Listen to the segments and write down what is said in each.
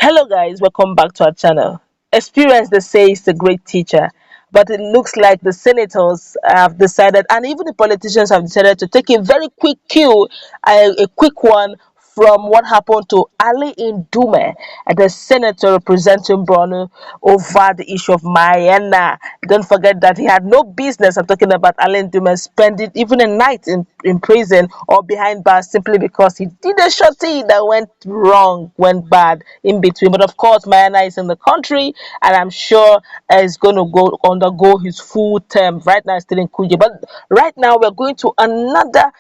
Hello guys, welcome back to our channel. Experience, they say, is a great teacher, but it looks like the senators have decided, and even the politicians have decided to take a very quick cue, a quick one from what happened to Ali Indume, the senator representing Borno, over the issue of Mayana. Don't forget that he had no business, I'm talking about Ali Indume, spending even a night in prison or behind bars simply because he did a shorty that went wrong, went bad in between. But of course, Mayana is in the country, and I'm sure is going to go undergo his full term. Right now, he's still in Kuje, but right now we're going to another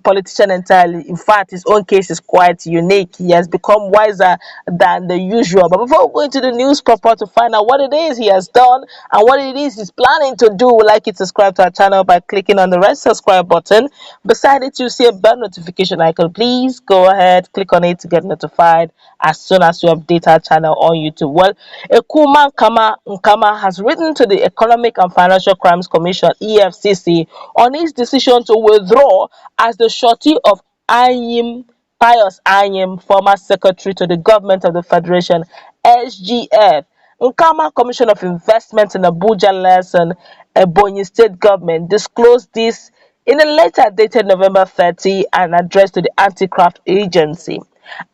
politician entirely. In fact, his own case is quite unique. He has become wiser than the usual. But before we go into the news proper to find out what it is he has done and what it is he's planning to do, we'd like you to subscribe to our channel by clicking on the red subscribe button. Beside it, you see a bell notification icon. Please go ahead, click on it to get notified as soon as we update our channel on YouTube. Well, Ekumankama Nkama has written to the Economic and Financial Crimes Commission (EFCC) on his decision to withdraw as the shorty of Anyim, Pius Anyim, former secretary to the government of the Federation (SGF). Nkama, Commission of Investment in Abuja Lesson, Ebonyi State Government, disclosed this in a letter dated November 30 and addressed to the Anti-Graft Agency.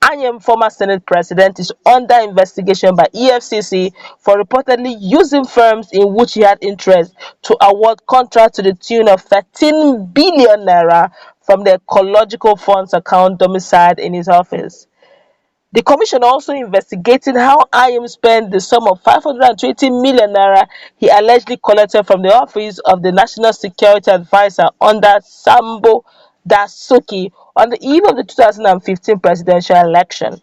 Anyim, former Senate President, is under investigation by EFCC for reportedly using firms in which he had interest to award contracts to the tune of 13 billion naira from the Ecological Funds account domiciled in his office. The commission also investigating how Anyim spent the sum of 520 million naira he allegedly collected from the office of the National Security Advisor under Sambo Dasuki on the eve of the 2015 presidential election.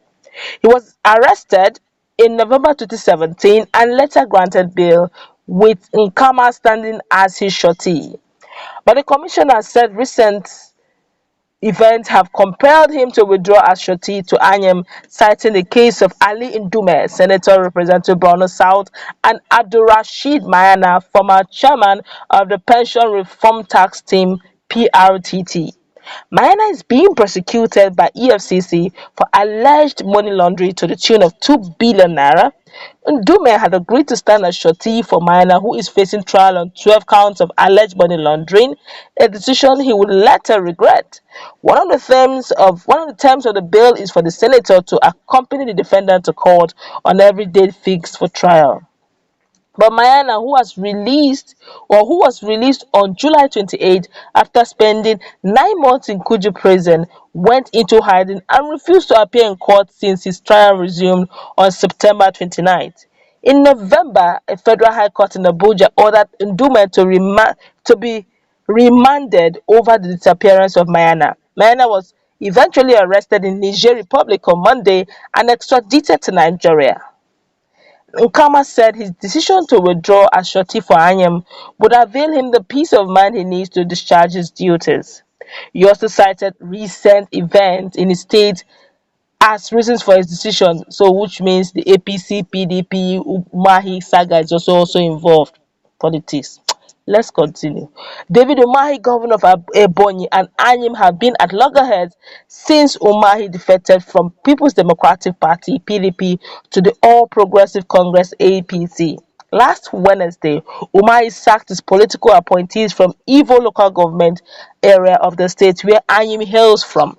He was arrested in November 2017 and later granted bail, with Nkama standing as his shorty. But the commissioner said recent events have compelled him to withdraw as shorty to Anyim, citing the case of Ali Indume, senator representing Borno South, and Abdulrashid Mayana, former chairman of the Pension Reform Tax Team (PRTT). Mayana is being prosecuted by EFCC for alleged money laundering to the tune of 2 billion naira. Ndume had agreed to stand as shorty for Mayana, who is facing trial on 12 counts of alleged money laundering, a decision he would later regret. One of the terms of the bail is for the senator to accompany the defendant to court on every date fixed for trial. But Mayana, who was released on July 28 after spending 9 months in Kuje prison, went into hiding and refused to appear in court since his trial resumed on September 29th. In November, a federal high court in Abuja ordered Ndume to be remanded over the disappearance of Mayana. Mayana was eventually arrested in Niger Republic on Monday and extradited to Nigeria. Nkama said his decision to withdraw as shorty for Anyim would avail him the peace of mind he needs to discharge his duties. He also cited recent events in his state as reasons for his decision, which means the APC, PDP, Umahi saga is also involved. Politics. Let's continue. David Umahi, governor of Ebonyi, and Anyim have been at loggerheads since Umahi defected from People's Democratic Party (PDP) to the All Progressive Congress (APC). Last Wednesday, Umahi sacked his political appointees from Ivo local government area of the state where Anyim hails from.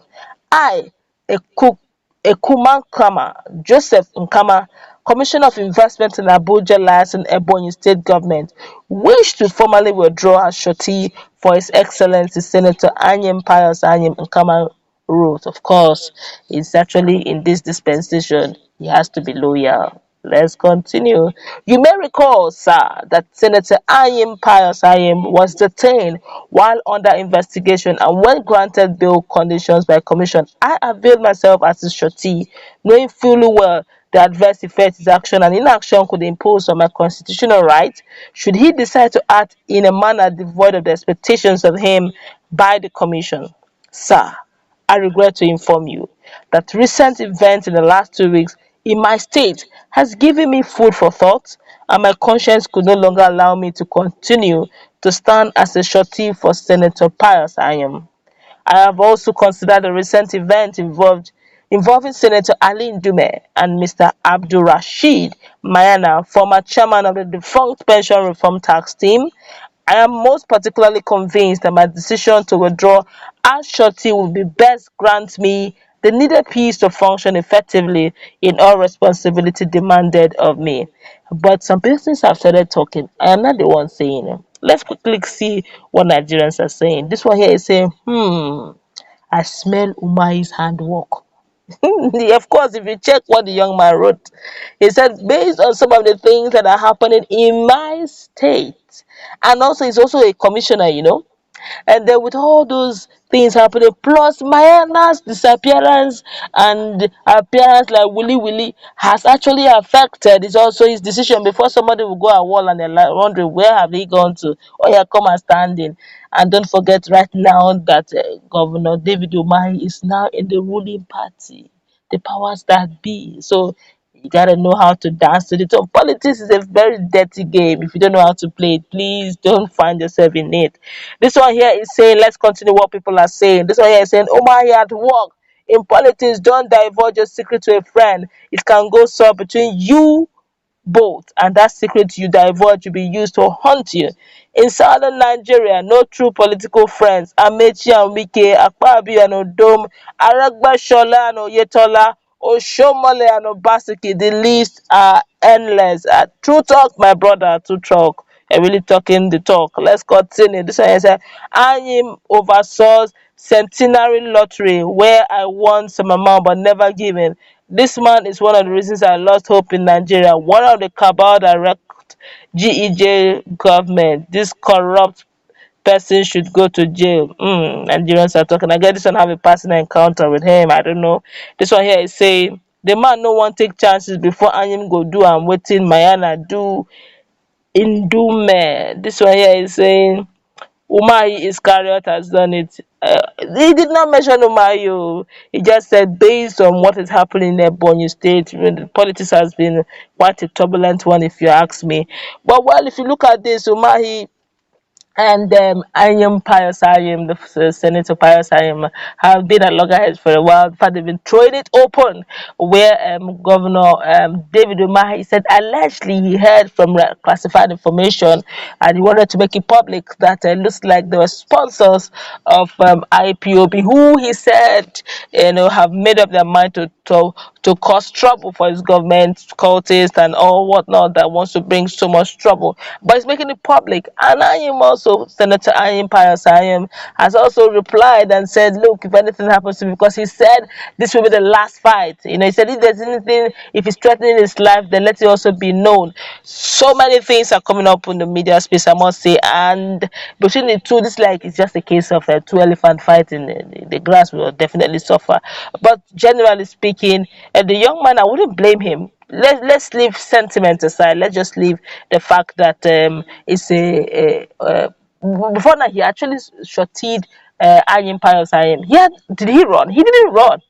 Ekumankama, Joseph Nkama, Commissioner of Investment in Abuja Liaison Ebonyi State Government, wished to formally withdraw as shorty for His Excellency Senator Anyim Pius Anyim Nkama wrote. Of course, it's actually in this dispensation, he has to be loyal. Let's continue. You may recall, sir, that Senator Anyim Pius Anyim was detained while under investigation, and when granted bail conditions by commission, I availed myself as his shorty, knowing fully well the adverse effect his action and inaction could impose on my constitutional rights should he decide to act in a manner devoid of the expectations of him by the commission. Sir, I regret to inform you that recent events in the last 2 weeks in my state has given me food for thought, and my conscience could no longer allow me to continue to stand as a shorty for Senator Pius Anyim. I have also considered the recent event involved involving Senator Ali Ndume and Mr. Abdul Rashid Mayana, former chairman of the defunct pension reform tax team. I am most particularly convinced that my decision to withdraw as shorty will be best grant me the needed peace to function effectively in all responsibility demanded of me. But some persons have started talking. I am not the one saying it. Let's quickly see what Nigerians are saying. This one here is saying, I smell Umahi's handwork. Of course, if you check what the young man wrote, he said, based on some of the things that are happening in my state, and also he's also a commissioner, and then with all those things happening, plus Mayana's disappearance and appearance like Willy Willy has actually affected. It's also his decision before somebody will go at wall and they're like wondering where have they gone to. Oh yeah, come and stand in. And don't forget right now that Governor David Umahi is now in the ruling party, the powers that be. So you gotta know how to dance to the tone. Politics is a very dirty game. If you don't know how to play it, please don't find yourself in it. This one here is saying, let's continue what people are saying. This one here is saying, Umahi at work. In politics, don't divulge your secret to a friend. It can go sore between you both, and that secret you divulge will be used to haunt you. In southern Nigeria, no true political friends. Amechi and Wike, Akpabio and Odom, Aragbashola and Oyetola, Oshomole and Obaseki, the list are endless. True talk, my brother, true talk. You're really talking the talk. Let's continue. This one is Anyim oversaw centenary lottery where I won some amount but never given. This man is one of the reasons I lost hope in Nigeria. One of the cabal that wrecked GEJ government. This corrupt person should go to jail. Nigerians are talking. I guess this one have a personal encounter with him. I don't know. This one here is saying the man no one take chances before Anyim go do and waiting Mayana do in Dume. This one here is saying Umahi Iscariot has done it. He did not mention Umahi. He just said based on what is happening in Ebonyi state, the politics has been quite a turbulent one, if you ask me. But well, if you look at this, Umahi and Anyim Pius Anyim, the Senator Pius Anyim, have been at loggerheads for a while. In fact, they've been throwing it open. Where Governor David Umahi said allegedly he heard from classified information, and he wanted to make it public that it looks like they were sponsors of IPOB, who he said have made up their mind to cause trouble for his government, cultists and all whatnot that wants to bring so much trouble. But he's making it public. And Anyim also, Senator Anyim Pius Anyim, has also replied and said, look, if anything happens to me, because he said this will be the last fight. He said if there's anything, if he's threatening his life, then let it also be known. So many things are coming up in the media space, I must say. And between the two, this like it's just a case of a two elephant fight in the grass will definitely suffer. But generally speaking, the young man, I wouldn't blame him. Let's leave sentiment aside. Let's just leave the fact that it's before now he actually shorted Anyim Pius Anyim. Did he run? He didn't run.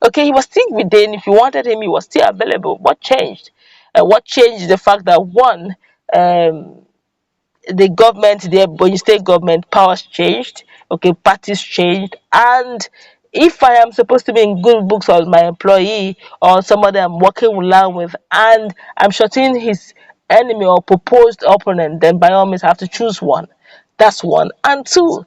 Okay, he was still within. If you wanted him, he was still available. What changed? What changed? The fact that one, the government, the Ebonyi state government powers changed. Okay, parties changed, and if I am supposed to be in good books as my employee or somebody I'm working along with, and I'm shorting his enemy or proposed opponent, then by all means I have to choose one. That's one. And two,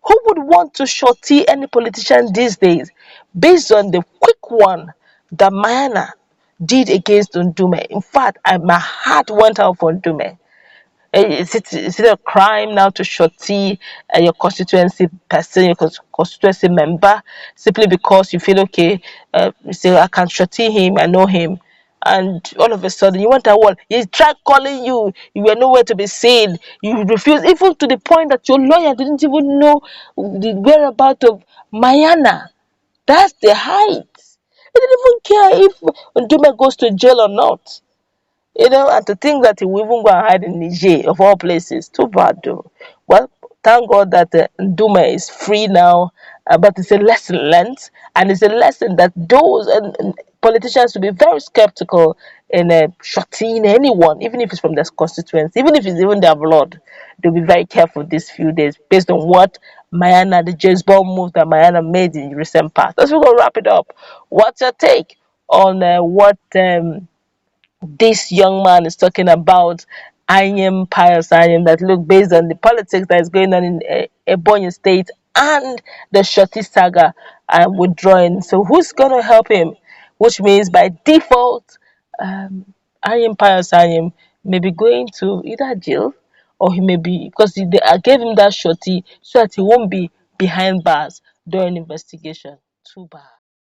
who would want to shorty any politician these days based on the quick one that Mayana did against Ndume? In fact, my heart went out for Ndume. Is it a crime now to shorty your constituency person, your constituency member, simply because you feel okay? You say, I can shorty him, I know him. And all of a sudden, you went at wall. He tried calling you. You were nowhere to be seen. You refused, even to the point that your lawyer didn't even know the whereabouts of Mayana. That's the height. He didn't even care if Ndume goes to jail or not. And to think that he will even go and hide in Niger, of all places, too bad though. Well, thank God that Nduma is free now, but it's a lesson learned, and it's a lesson that those politicians should be very skeptical in shorting anyone, even if it's from their constituency, even if it's even their blood. They'll be very careful these few days based on what Mayana, the James Bond move that Mayana made in recent past. Let's go wrap it up. What's your take on what this young man is talking about? Anyim, Pius Anyim, that look, based on the politics that is going on in Ebonyi State and the Shorty saga withdrawing. So who's going to help him? Which means by default, Anyim, Pius Anyim may be going to either jail, or he may be, because I gave him that Shorty so that he won't be behind bars during investigation. Too bad.